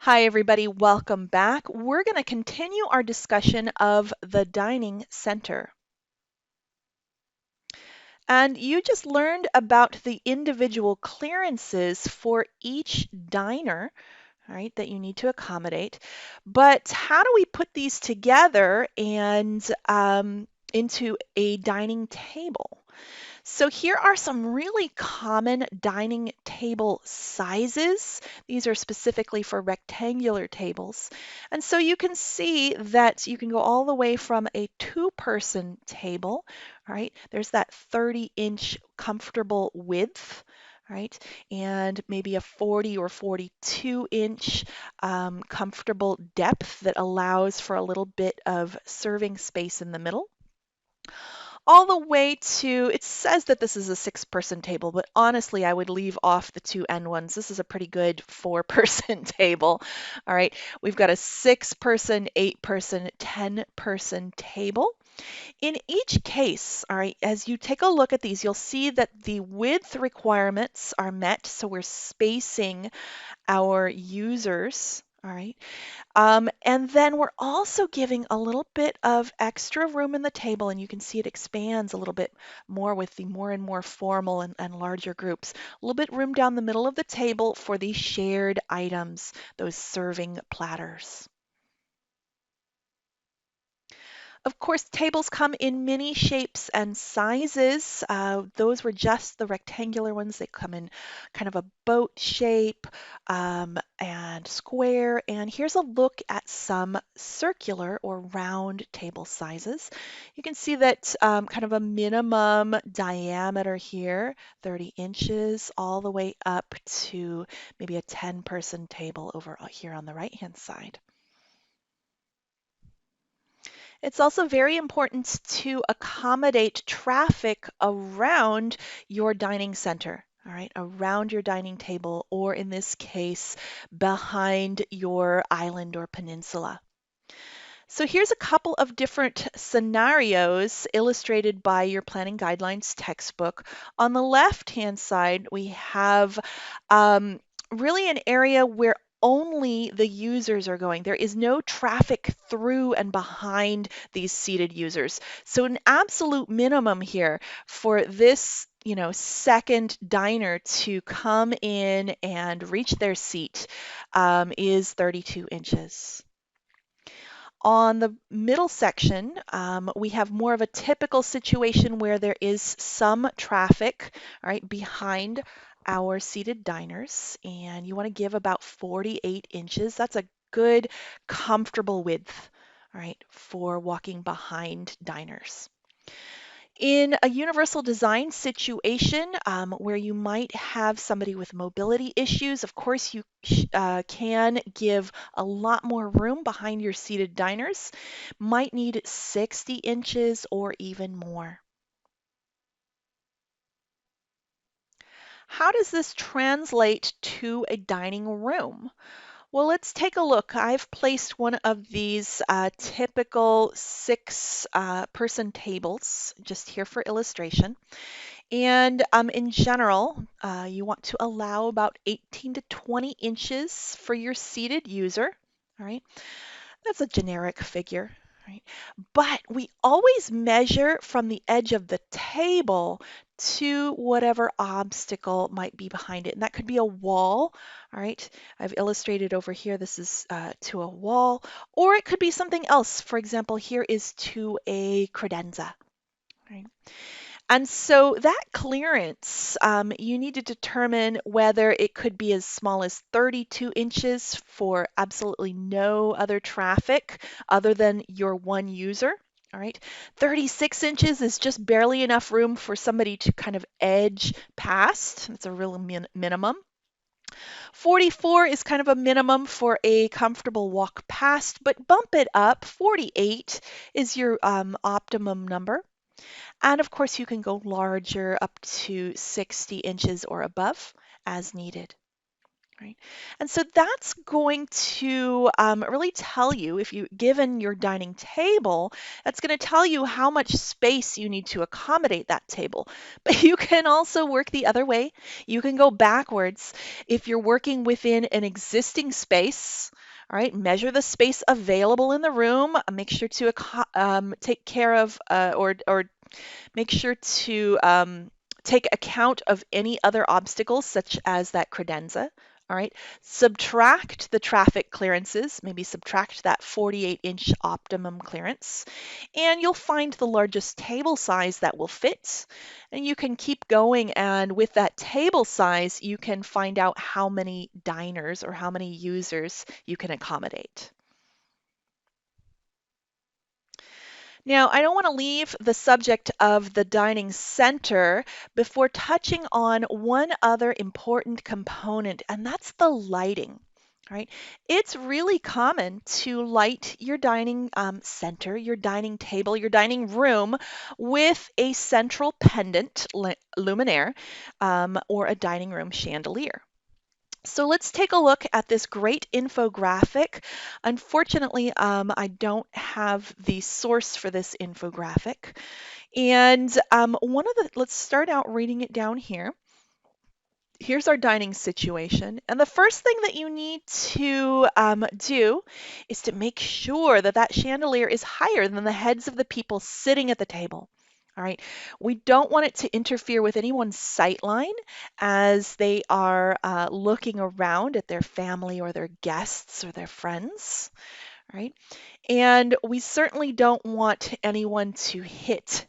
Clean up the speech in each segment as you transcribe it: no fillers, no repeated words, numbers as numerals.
Hi, everybody. Welcome back. We're going to continue our discussion of the dining center. And you just learned about the individual clearances for each diner, right, that you need to accommodate. But how do we put these together and into a dining table? So here are some really common dining table sizes. These are specifically for rectangular tables. And so you can see that you can go all the way from a two-person table, right? There's that 30-inch comfortable width, right? And maybe a 40 or 42-inch comfortable depth that allows for a little bit of serving space in the middle all the way to, it says that this is a six-person table, but honestly, I would leave off the two end ones. This is a pretty good four-person table. All right, we've got a six-person, eight-person, 10-person table. In each case, all right, as you take a look at these, you'll see that the width requirements are met, so we're spacing our users. All right. And then we're also giving a little bit of extra room in the table, and you can see it expands a little bit more with the more and more formal and larger groups. A little bit room down the middle of the table for the shared items, those serving platters. Of course, tables come in many shapes and sizes. Those were just the rectangular ones. They come in kind of a boat shape and square. And here's a look at some circular or round table sizes. You can see that kind of a minimum diameter here, 30 inches, all the way up to maybe a 10-person table over here on the right-hand side. It's also very important to accommodate traffic around your dining center, all right, around your dining table, or in this case, behind your island or peninsula. So here's a couple of different scenarios illustrated by your planning guidelines textbook. On the left-hand side, we have really an area where only the users are going. There is no traffic through and behind these seated users. So an absolute minimum here for this second diner to come in and reach their seat is 32 inches. On the middle section, we have more of a typical situation where there is some traffic, all right, behind our seated diners, and you want to give about 48 inches. That's a good, comfortable width, all right, for walking behind diners. In a universal design situation where you might have somebody with mobility issues, of course, you can give a lot more room behind your seated diners. Might need 60 inches or even more. How does this translate to a dining room? Well, let's take a look. I've placed one of these typical six-person tables just here for illustration. And in general, you want to allow about 18 to 20 inches for your seated user. All right, that's a generic figure. Right? But we always measure from the edge of the table to whatever obstacle might be behind it. And that could be a wall. All right, I've illustrated over here, this is to a wall, or it could be something else. For example, here is to a credenza. Right? And so that clearance, you need to determine whether it could be as small as 32 inches for absolutely no other traffic other than your one user. All right, 36 inches is just barely enough room for somebody to kind of edge past. It's a real minimum. 44 is kind of a minimum for a comfortable walk past, but bump it up. 48 is your optimum number. And of course, you can go larger up to 60 inches or above as needed. Right. And so that's going to really tell you, if you given your dining table, that's going to tell you how much space you need to accommodate that table. But you can also work the other way. You can go backwards. If you're working within an existing space, all right, measure the space available in the room. Make sure to take care of or make sure to take account of any other obstacles, such as that credenza. All right, subtract the traffic clearances, maybe subtract that 48-inch optimum clearance, and you'll find the largest table size that will fit. And you can keep going, and with that table size, you can find out how many diners or how many users you can accommodate. Now, I don't want to leave the subject of the dining center before touching on one other important component, and that's the lighting. Right? It's really common to light your dining center, your dining table, your dining room with a central pendant luminaire or a dining room chandelier. So let's take a look at this great infographic. Unfortunately, I don't have the source for this infographic. And let's start out reading it down here. Here's our dining situation. And the first thing that you need to do is to make sure that that chandelier is higher than the heads of the people sitting at the table. All right. We don't want it to interfere with anyone's sight line as they are looking around at their family or their guests or their friends. Right. And we certainly don't want anyone to hit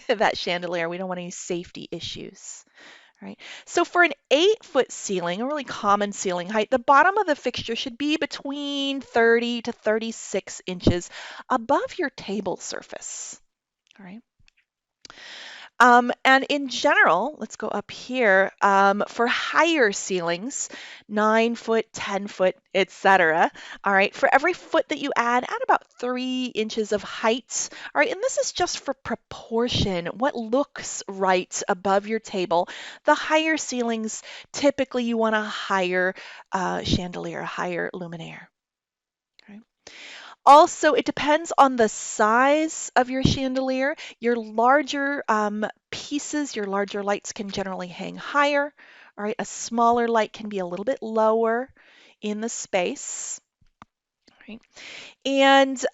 that chandelier. We don't want any safety issues. Right. So for an 8-foot ceiling, a really common ceiling height, the bottom of the fixture should be between 30 to 36 inches above your table surface. All right. And in general, let's go up here, for higher ceilings, 9 foot, 10 foot, etc. All right, for every foot that you add about 3 inches of height. All right, and this is just for proportion, what looks right above your table. The higher ceilings, typically you want a higher chandelier, a higher luminaire. Also, it depends on the size of your chandelier. Your larger pieces, your larger lights can generally hang higher. All right, a smaller light can be a little bit lower in the space. Right? And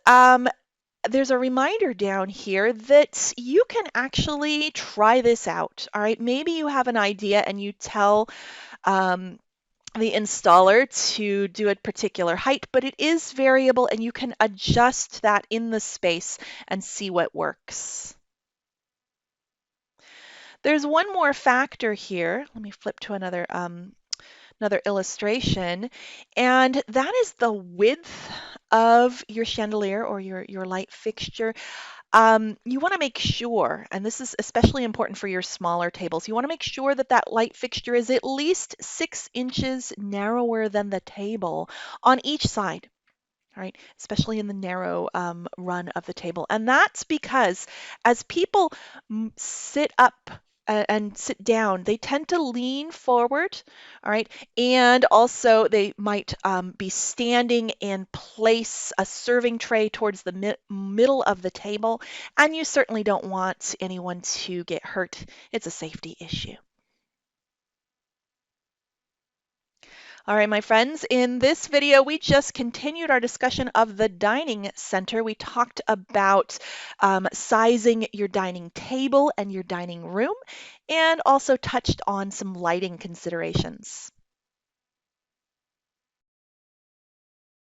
there's a reminder down here that you can actually try this out. All right, maybe you have an idea and you tell um, the installer to do a particular height, but it is variable and you can adjust that in the space and see what works. There's one more factor here. Let me flip to another illustration, and that is the width of your chandelier or your light fixture. You want to make sure, and this is especially important for your smaller tables, you want to make sure that that light fixture is at least 6 inches narrower than the table on each side. All right, especially in the narrow run of the table. And that's because as people sit up and sit down, they tend to lean forward, all right, and also they might be standing and place a serving tray towards the middle of the table, and you certainly don't want anyone to get hurt. It's a safety issue. All right, my friends, in this video, we just continued our discussion of the dining center. We talked about sizing your dining table and your dining room, and also touched on some lighting considerations.